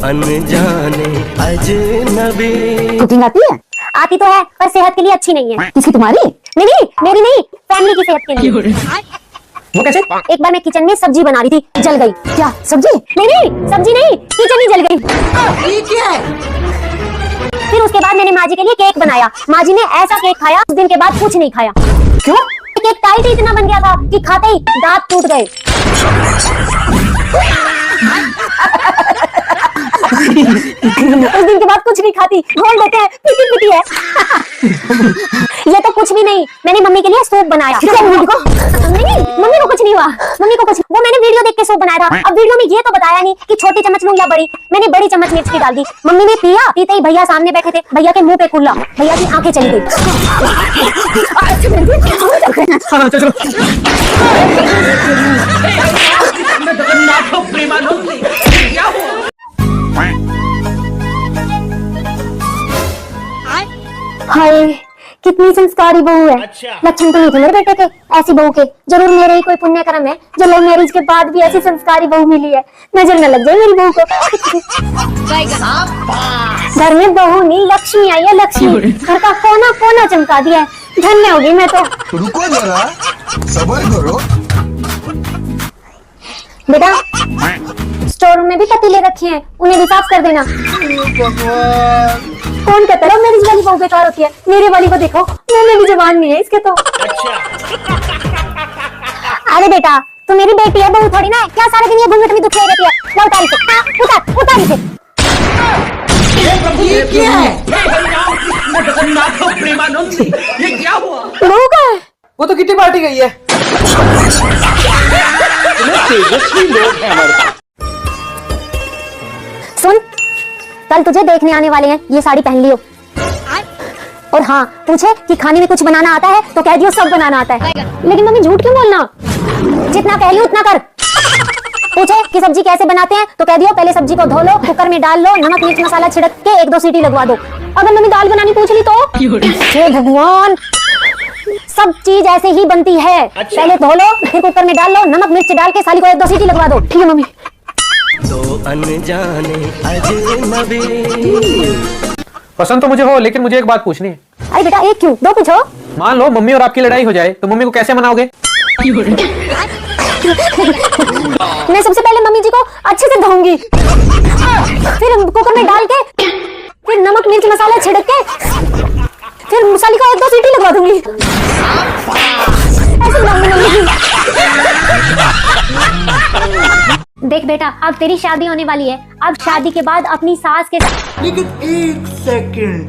अनजाने अजनबी। कुकिंग आती है? आती तो है पर सेहत के लिए अच्छी नहीं है। किसकी, तुम्हारी? नहीं मेरी नहीं, फैमिली की सेहत के लिए। वो कैसे? एक बार मैं किचन में सब्जी बना रही थी, जल गई। क्या सब्जी? नहीं सब्जी नहीं, किचन ही जल गई। ये क्या है? फिर उसके बाद मैंने माँ जी के लिए केक बनाया। माँ जी ने ऐसा केक खाया, उस दिन के बाद कुछ नहीं खाया। क्यों? केक टाइट इतना बन गया था कि खाते ही दांत टूट गए। उस दिन के बाद कुछ नहीं खाती, बोल देते हैं पीती पीती है। ये तो कुछ भी नहीं, मैंने मम्मी के लिए सूप बनाया। नहीं मम्मी को कुछ नहीं हुआ, मम्मी को कुछ, वो मैंने वीडियो देख के सूप बनाया था। अब वीडियो में ये तो बताया नहीं कि छोटी चम्मच लूं या बड़ी। मैंने बड़ी चम्मच मिर्च की डाल दी। मम्मी ने पिया, पीते ही भैया सामने बैठे थे, भैया के मुंह पे कुल्ला, भैया की आंखें चली गई। हाय कितनी संस्कारी बहू है। लक्षण तो नहीं थे मेरे बेटे के ऐसी बहू के। जरूर मेरे ही कोई पुण्य कर्म है जो लव मैरिज के बाद भी ऐसी संस्कारी बहू मिली है। नजर न लग जाए मेरी बहू को। घर में बहू नहीं लक्ष्मी आई है, लक्ष्मी। घर का कोना कोना चमका दिया है, धन्य होगी मैं तो। रुको जरा, सब्र करो। बेटा स्टोर रूम में भी पतीले रखे हैं, उन्हें भी साफ कर देना। कौन कहता है मेरी वाली बहू बेकार होती है? मेरे वाली को देखो, मुंह में भी जुबान नहीं है इसके तो। अरे बेटा तू मेरी बेटी है, बहू थोड़ी ना है। क्या सारे दिन ये घूंघट में दुखी रहती है? ला उतार इसे, उतार इसे। ये क्या है? ये क्या हुआ? बहू का है? वो तो कितनी पार्टी गई है। तेजस्वी लोग हैं हमारे पास। सुन, कल तुझे देखने आने वाले हैं, ये साड़ी पहन लियो। और हाँ, पूछे कि खाने में कुछ बनाना आता है तो कह दियो सब बनाना आता है। लेकिन मम्मी झूठ क्यों बोलना? जितना कह रही उतना कर। पूछे कि सब्जी कैसे बनाते हैं तो कह दियो पहले सब्जी को धो लो, कुकर में डाल लो, नमक मिर्च मसाला छिड़क के 1-2 सीटी लगवा दो। अगर मम्मी दाल बनानी पूछ ली तो हे भगवान, सब चीज ऐसे ही बनती है। पहले धो लो, फिर कुकर में डाल लो, नमक मिर्च डाल के साली को 1-2 सीटी लगवा दो। ठीक है मम्मी। दो अनजाने अजनबी। पसंद तो मुझे हो, लेकिन मुझे एक बात पूछनी है। अरे बेटा एक क्यों, 2 पूछो। मान लो मम्मी और आपकी लड़ाई हो जाए तो मम्मी को कैसे मनाओगे? मैं सबसे पहले मम्मी जी को अच्छे से धोऊंगी, फिर कुकर में डाल के, फिर नमक मिर्च मसाला छिड़क के, फिर मसाले को 1-2 सीटी लगवा दूंगी। ऐसे मम्मी। देख बेटा अब तेरी शादी होने वाली है, अब शादी के बाद अपनी सास के साथ। लेकिन 1 सेकंड।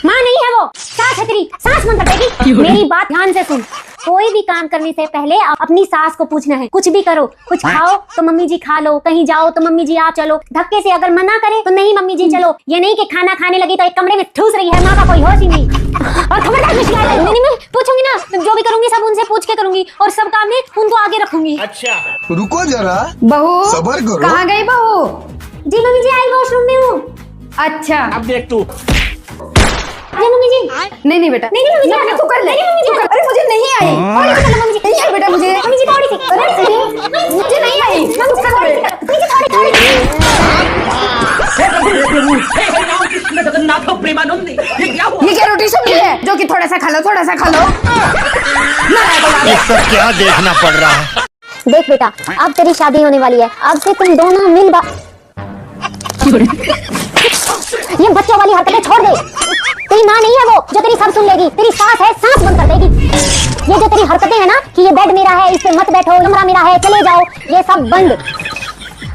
माँ नहीं है वो, सास है तेरी, सास मन कटेगी। मेरी बात ध्यान से सुन, कोई भी काम करने से पहले अपनी सास को पूछना है। कुछ भी करो, कुछ खाओ तो मम्मी जी खा लो, कहीं जाओ तो मम्मी जी आप चलो, धक्के से अगर मना करे तो नहीं मम्मी जी चलो। ये नहीं कि खाना खाने लगी तो एक कमरे में ठूस रही है, माँ का कोई होश ही नहीं। और खबरदार मैं शिकायत करूंगी, मैं पूछूंगी ना, जो भी करूंगी सब उनसे पूछ के करूंगी और सब काम में उनको आगे रखूंगी। अच्छा रुको जरा, बहू सब्र करो। कहाँ गई बहू? जी मम्मी जी आई वॉशरूम में हूँ। अच्छा अब देख तू। मम्मी जी नहीं बेटा, नहीं मम्मी जी तू कर ले। अरे मुझे नहीं आई, मम्मी जी नहीं आई बेटा, मुझे मम्मी जी थोड़ी सी, मुझे नहीं आई। जगन्नाथ प्रेमानंद, ये क्या हुआ? ये क्या रोटी सब्जी है जो कि थोड़ा सा खा लो, थोड़ा सा खा लो। इसका क्या देखना पड़ रहा है? देख बेटा अब तेरी शादी होने वाली है, अब से तुम दोनों मिल ये बच्चों वाली हरकतें छोड़ दे। तेरी माँ नहीं है वो जो तेरी सब सुन लेगी, तेरी सास है, सांस बंद कर देगी। ये जो तेरी हरकतें है ना कि ये बेड मेरा है, इस पे मत बैठो, कमरा मेरा है, चले जाओ, ये सब बंद।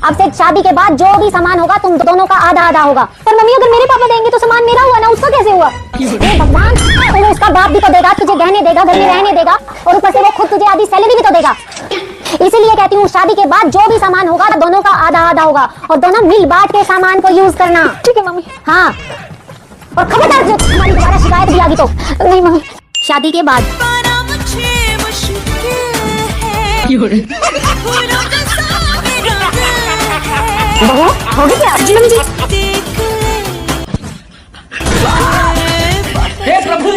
अब से शादी के बाद जो भी सामान होगा तुम दोनों का आधा होगा। पर मम्मी अगर मेरे पापा देंगे तो सामान मेरा हुआ ना, उसका कैसे हुआ? हे भगवान, तो उसका बाप भी तो देगा, तुझे गहने देगा, घर में रहने देगा, और ऊपर से वो खुद तुझे आधी सैलरी भी तो देगा। इसीलिए कहती हूँ शादी के बाद जो भी सामान होगा दोनों का आधा होगा, और दोनों मिल बांट के सामान को यूज करना। ठीक है मम्मी। हाँ, और खबरदार जो तुम्हारी दोबारा शिकायत भी आ गई तो। नहीं मम्मी। शादी के बाद हो गई क्या? जी मम्मी जी। हे प्रभु